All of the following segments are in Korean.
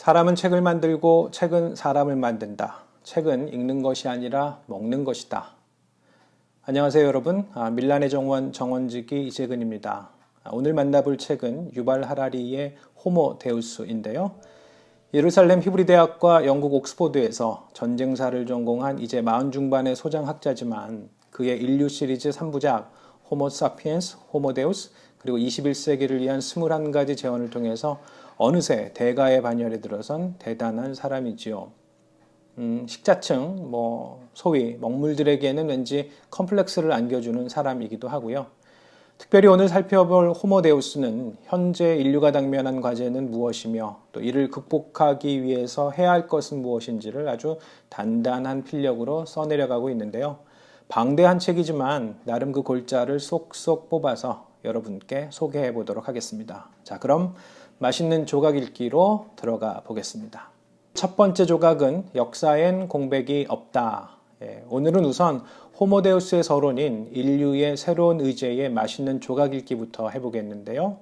사람은 책을 만들고 책은 사람을 만든다. 책은 읽는 것이 아니라 먹는 것이다. 안녕하세요 여러분. 밀란의 정원 정원지기 이재근입니다. 오늘 만나볼 책은 유발 하라리의 호모 데우스인데요. 예루살렘 히브리 대학과 영국 옥스포드에서 전쟁사를 전공한 이제 40 중반의 소장학자지만 그의 인류 시리즈 3부작 호모 사피엔스, 호모 데우스 그리고 21세기를 위한 21가지 제언을 통해서 어느새 대가의 반열에 들어선 대단한 사람이지요. 식자층, 소위 먹물들에게는 왠지 컴플렉스를 안겨주는 사람이기도 하고요. 특별히 오늘 살펴볼 호모 데우스는 현재 인류가 당면한 과제는 무엇이며 또 이를 극복하기 위해서 해야 할 것은 무엇인지를 아주 단단한 필력으로 써내려가고 있는데요. 방대한 책이지만 나름 그 골자를 쏙쏙 뽑아서 여러분께 소개해 보도록 하겠습니다. 자, 그럼 맛있는 조각 읽기로 들어가 보겠습니다. 첫 번째 조각은 역사엔 공백이 없다. 오늘은 우선 호모데우스의 서론인 인류의 새로운 의제의 맛있는 조각 읽기부터 해보겠는데요.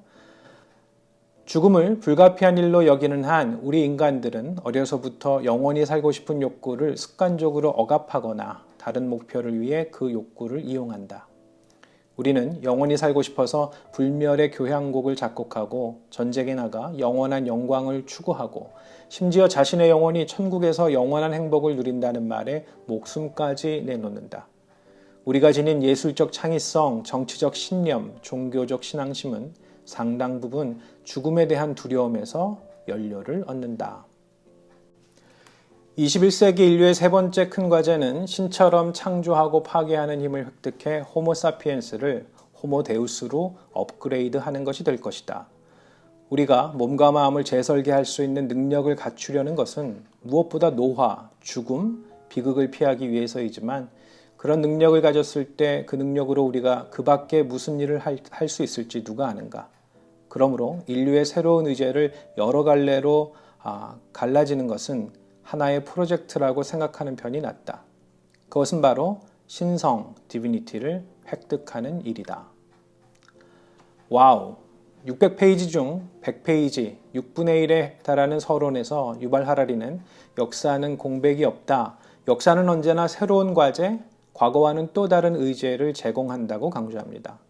죽음을 불가피한 일로 여기는 한 우리 인간들은 어려서부터 영원히 살고 싶은 욕구를 습관적으로 억압하거나 다른 목표를 위해 그 욕구를 이용한다. 우리는 영원히 살고 싶어서 불멸의 교향곡을 작곡하고 전쟁에 나가 영원한 영광을 추구하고 심지어 자신의 영혼이 천국에서 영원한 행복을 누린다는 말에 목숨까지 내놓는다. 우리가 지닌 예술적 창의성, 정치적 신념, 종교적 신앙심은 상당 부분 죽음에 대한 두려움에서 연료를 얻는다. 21세기 인류의 세 번째 큰 과제는 신처럼 창조하고 파괴하는 힘을 획득해 호모 사피엔스를 호모 데우스로 업그레이드하는 것이 될 것이다. 우리가 몸과 마음을 재설계할 수 있는 능력을 갖추려는 것은 무엇보다 노화, 죽음, 비극을 피하기 위해서이지만 그런 능력을 가졌을 때 그 능력으로 우리가 그 밖에 무슨 일을 할 수 있을지 누가 아는가. 그러므로 인류의 새로운 의제를 여러 갈래로 갈라지는 것은 하나의 프로젝트라고 생각하는 편이 낫다. 그것은 바로 신성, 디비니티를 획득하는 일이다. 와우! 600페이지 중 100페이지, 6분의 1에 달하는 서론에서 유발 하라리는 역사는 공백이 없다. 역사는 언제나 새로운 과제, 과거와는 또 다른 의제를 제공한다고 강조합니다.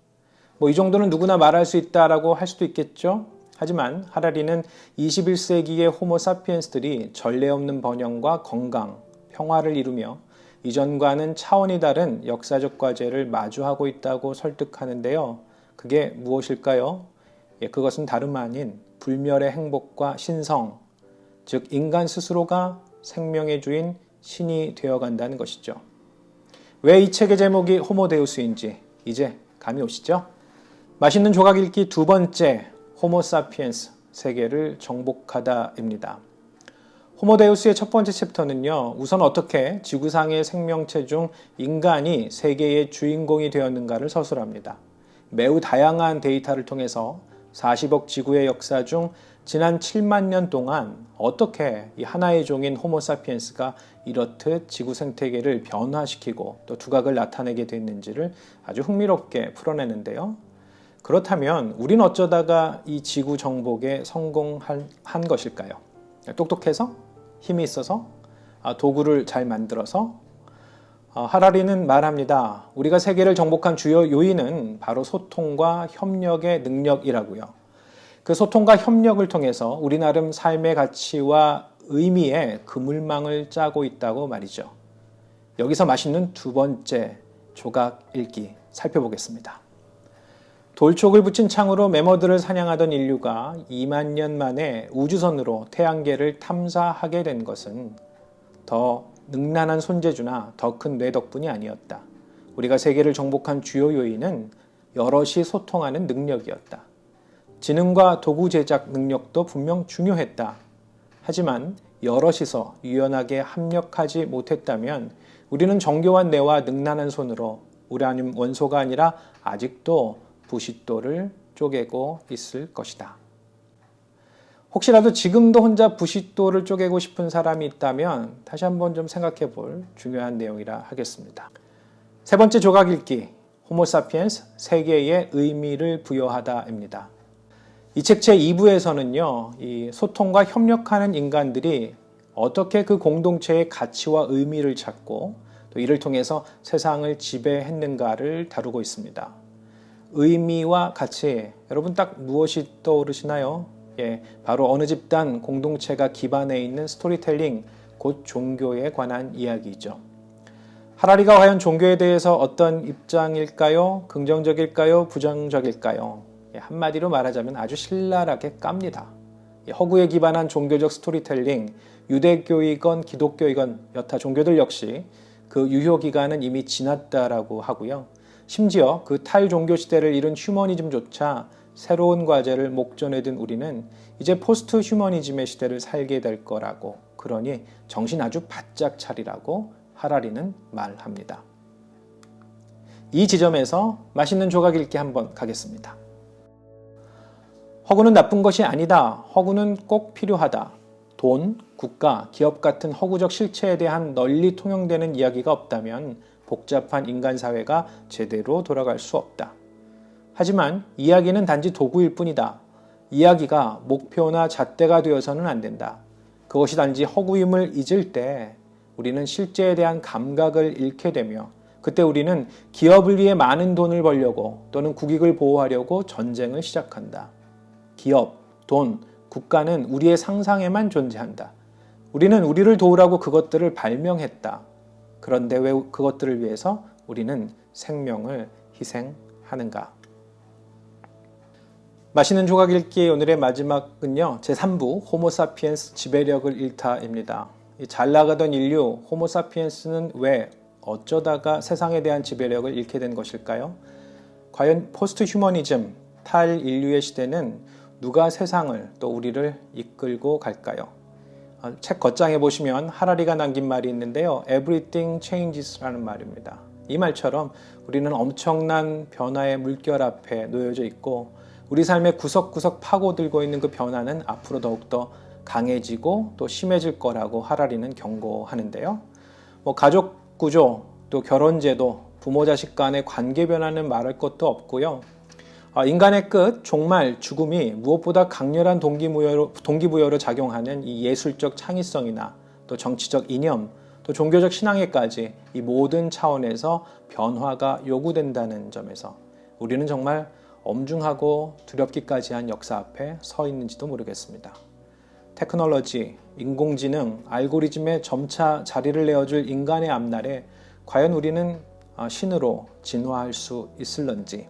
이 정도는 누구나 말할 수 있다라고 할 수도 있겠죠? 하지만 하라리는 21세기의 호모 사피엔스들이 전례 없는 번영과 건강, 평화를 이루며 이전과는 차원이 다른 역사적 과제를 마주하고 있다고 설득하는데요. 그게 무엇일까요? 그것은 다름 아닌 불멸의 행복과 신성, 즉 인간 스스로가 생명의 주인 신이 되어간다는 것이죠. 왜 이 책의 제목이 호모 데우스인지 이제 감이 오시죠? 맛있는 조각 읽기 두 번째, 호모 사피엔스, 세계를 정복하다입니다. 호모 데우스의 첫 번째 챕터는요, 우선 어떻게 지구상의 생명체 중 인간이 세계의 주인공이 되었는가를 서술합니다. 매우 다양한 데이터를 통해서 40억 지구의 역사 중 지난 7만 년 동안 어떻게 이 하나의 종인 호모 사피엔스가 이렇듯 지구 생태계를 변화시키고 또 두각을 나타내게 됐는지를 아주 흥미롭게 풀어내는데요. 그렇다면 우린 어쩌다가 이 지구 정복에 성공한 것일까요? 똑똑해서? 힘이 있어서? 도구를 잘 만들어서? 하라리는 말합니다. 우리가 세계를 정복한 주요 요인은 바로 소통과 협력의 능력이라고요. 그 소통과 협력을 통해서 우리 나름 삶의 가치와 의미의 그물망을 짜고 있다고 말이죠. 여기서 맛있는 두 번째 조각 읽기 살펴보겠습니다. 돌촉을 붙인 창으로 매머드를 사냥하던 인류가 2만 년 만에 우주선으로 태양계를 탐사하게 된 것은 더 능란한 손재주나 더 큰 뇌 덕분이 아니었다. 우리가 세계를 정복한 주요 요인은 여럿이 소통하는 능력이었다. 지능과 도구 제작 능력도 분명 중요했다. 하지만 여럿이서 유연하게 합력하지 못했다면 우리는 정교한 뇌와 능란한 손으로 우라늄 원소가 아니라 아직도 부싯돌을 쪼개고 있을 것이다. 혹시라도 지금도 혼자 부싯돌을 쪼개고 싶은 사람이 있다면 다시 한번 좀 생각해 볼 중요한 내용이라 하겠습니다. 세 번째 조각 읽기, 호모 사피엔스, 세계에 의미를 부여하다입니다. 이 책 제2부에서는요, 이 소통과 협력하는 인간들이 어떻게 그 공동체의 가치와 의미를 찾고 또 이를 통해서 세상을 지배했는가를 다루고 있습니다. 의미와 가치, 여러분 딱 무엇이 떠오르시나요? 바로 어느 집단 공동체가 기반해 있는 스토리텔링, 곧 종교에 관한 이야기이죠. 하라리가 과연 종교에 대해서 어떤 입장일까요? 긍정적일까요? 부정적일까요? 한마디로 말하자면 아주 신랄하게 깝니다. 허구에 기반한 종교적 스토리텔링, 유대교이건 기독교이건 여타 종교들 역시 그 유효기간은 이미 지났다라고 하고요. 심지어 그 탈종교 시대를 이룬 휴머니즘조차 새로운 과제를 목전에 둔 우리는 이제 포스트 휴머니즘의 시대를 살게 될 거라고, 그러니 정신 아주 바짝 차리라고 하라리는 말합니다. 이 지점에서 맛있는 조각 읽기 한번 가겠습니다. 허구는 나쁜 것이 아니다. 허구는 꼭 필요하다. 돈, 국가, 기업 같은 허구적 실체에 대한 널리 통용되는 이야기가 없다면 복잡한 인간 사회가 제대로 돌아갈 수 없다. 하지만 이야기는 단지 도구일 뿐이다. 이야기가 목표나 잣대가 되어서는 안 된다. 그것이 단지 허구임을 잊을 때 우리는 실제에 대한 감각을 잃게 되며 그때 우리는 기업을 위해 많은 돈을 벌려고 또는 국익을 보호하려고 전쟁을 시작한다. 기업, 돈, 국가는 우리의 상상에만 존재한다. 우리는 우리를 도우라고 그것들을 발명했다. 그런데 왜 그것들을 위해서 우리는 생명을 희생하는가? 맛있는 조각 읽기 오늘의 마지막은요, 제3부 호모사피엔스 지배력을 잃다입니다. 잘 나가던 인류 호모사피엔스는 왜 어쩌다가 세상에 대한 지배력을 잃게 된 것일까요? 과연 포스트 휴머니즘, 탈인류의 시대는 누가 세상을 또 우리를 이끌고 갈까요? 책 겉장에 보시면 하라리가 남긴 말이 있는데요. Everything changes라는 말입니다. 이 말처럼 우리는 엄청난 변화의 물결 앞에 놓여져 있고 우리 삶의 구석구석 파고들고 있는 그 변화는 앞으로 더욱더 강해지고 또 심해질 거라고 하라리는 경고하는데요. 가족 구조, 또 결혼제도, 부모 자식 간의 관계 변화는 말할 것도 없고요. 인간의 끝, 종말, 죽음이 무엇보다 강렬한 동기부여로 작용하는 이 예술적 창의성이나 또 정치적 이념, 또 종교적 신앙에까지 이 모든 차원에서 변화가 요구된다는 점에서 우리는 정말 엄중하고 두렵기까지 한 역사 앞에 서 있는지도 모르겠습니다. 테크놀로지, 인공지능, 알고리즘에 점차 자리를 내어줄 인간의 앞날에 과연 우리는 신으로 진화할 수 있을런지.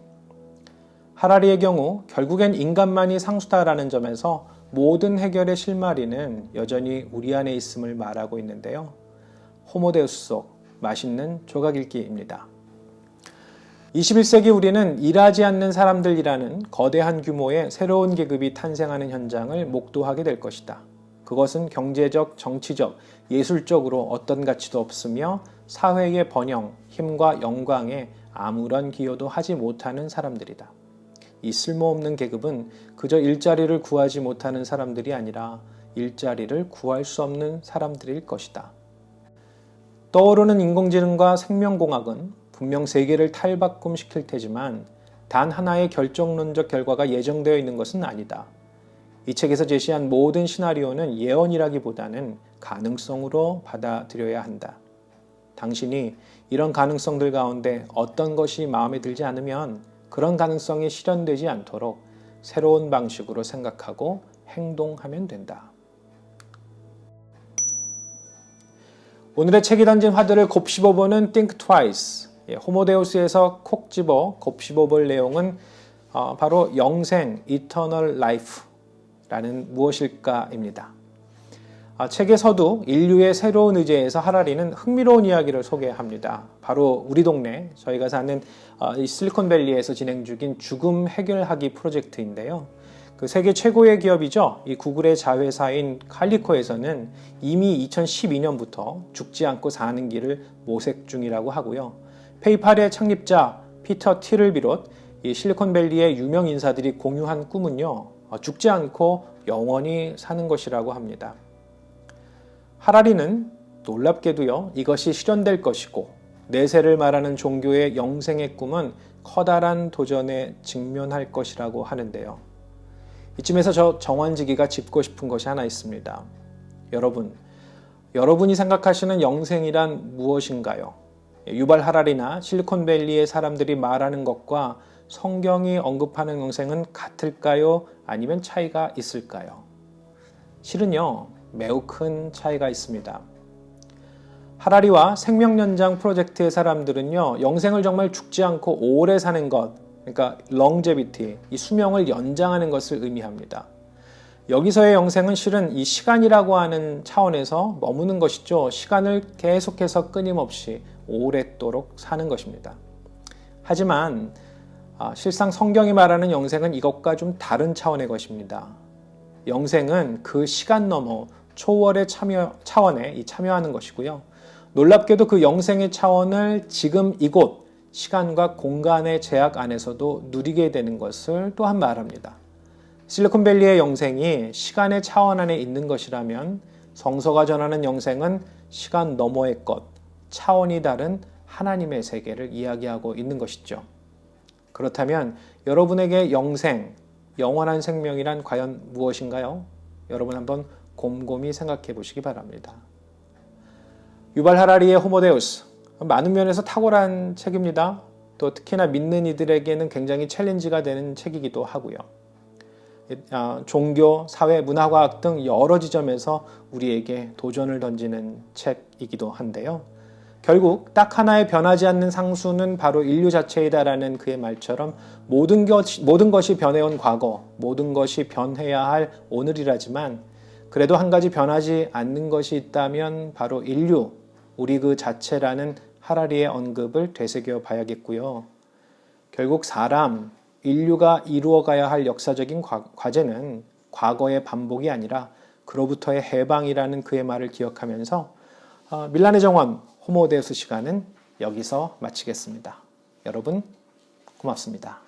하라리의 경우 결국엔 인간만이 상수다라는 점에서 모든 해결의 실마리는 여전히 우리 안에 있음을 말하고 있는데요. 호모데우스 속 맛있는 조각 읽기입니다. 21세기 우리는 일하지 않는 사람들이라는 거대한 규모의 새로운 계급이 탄생하는 현장을 목도하게 될 것이다. 그것은 경제적, 정치적, 예술적으로 어떤 가치도 없으며 사회의 번영, 힘과 영광에 아무런 기여도 하지 못하는 사람들이다. 이 쓸모없는 계급은 그저 일자리를 구하지 못하는 사람들이 아니라 일자리를 구할 수 없는 사람들일 것이다. 떠오르는 인공지능과 생명공학은 분명 세계를 탈바꿈시킬 테지만 단 하나의 결정론적 결과가 예정되어 있는 것은 아니다. 이 책에서 제시한 모든 시나리오는 예언이라기보다는 가능성으로 받아들여야 한다. 당신이 이런 가능성들 가운데 어떤 것이 마음에 들지 않으면 그런 가능성이 실현되지 않도록 새로운 방식으로 생각하고 행동하면 된다. 오늘의 책이 던진 화두를 곱씹어보는 Think Twice. 호모데우스에서 콕 집어 곱씹어볼 내용은 바로 영생, Eternal Life라는 무엇일까입니다. 책의 서두 인류의 새로운 의제에서 하라리는 흥미로운 이야기를 소개합니다. 바로 우리 동네 저희가 사는 이 실리콘밸리에서 진행 중인 죽음 해결하기 프로젝트인데요. 그 세계 최고의 기업이죠. 이 구글의 자회사인 칼리코에서는 이미 2012년부터 죽지 않고 사는 길을 모색 중이라고 하고요. 페이팔의 창립자 피터 틸을 비롯 이 실리콘밸리의 유명 인사들이 공유한 꿈은요. 죽지 않고 영원히 사는 것이라고 합니다. 하라리는 놀랍게도요. 이것이 실현될 것이고 내세를 말하는 종교의 영생의 꿈은 커다란 도전에 직면할 것이라고 하는데요. 이쯤에서 저 정원지기가 짚고 싶은 것이 하나 있습니다. 여러분이 생각하시는 영생이란 무엇인가요? 유발 하랄이나 실리콘밸리의 사람들이 말하는 것과 성경이 언급하는 영생은 같을까요? 아니면 차이가 있을까요? 실은요, 매우 큰 차이가 있습니다. 하라리와 생명연장 프로젝트의 사람들은요, 영생을 정말 죽지 않고 오래 사는 것, 그러니까 longevity, 이 수명을 연장하는 것을 의미합니다. 여기서의 영생은 실은 이 시간이라고 하는 차원에서 머무는 것이죠. 시간을 계속해서 끊임없이 오랫도록 사는 것입니다. 하지만 실상 성경이 말하는 영생은 이것과 좀 다른 차원의 것입니다. 영생은 그 시간 너머 초월의 차원에 참여하는 것이고요. 놀랍게도 그 영생의 차원을 지금 이곳 시간과 공간의 제약 안에서도 누리게 되는 것을 또한 말합니다. 실리콘밸리의 영생이 시간의 차원 안에 있는 것이라면 성서가 전하는 영생은 시간 너머의 것, 차원이 다른 하나님의 세계를 이야기하고 있는 것이죠. 그렇다면 여러분에게 영생, 영원한 생명이란 과연 무엇인가요? 여러분 한번 곰곰이 생각해 보시기 바랍니다. 유발 하라리의 호모데우스, 많은 면에서 탁월한 책입니다. 또 특히나 믿는 이들에게는 굉장히 챌린지가 되는 책이기도 하고요. 종교, 사회, 문화과학 등 여러 지점에서 우리에게 도전을 던지는 책이기도 한데요. 결국 딱 하나의 변하지 않는 상수는 바로 인류 자체이다라는 그의 말처럼 모든 것이 변해온 과거, 모든 것이 변해야 할 오늘이라지만 그래도 한 가지 변하지 않는 것이 있다면 바로 인류, 우리 그 자체라는 하라리의 언급을 되새겨 봐야겠고요. 결국 인류가 이루어가야 할 역사적인 과제는 과거의 반복이 아니라 그로부터의 해방이라는 그의 말을 기억하면서 밀란의 정원 호모데우스 시간은 여기서 마치겠습니다. 여러분 고맙습니다.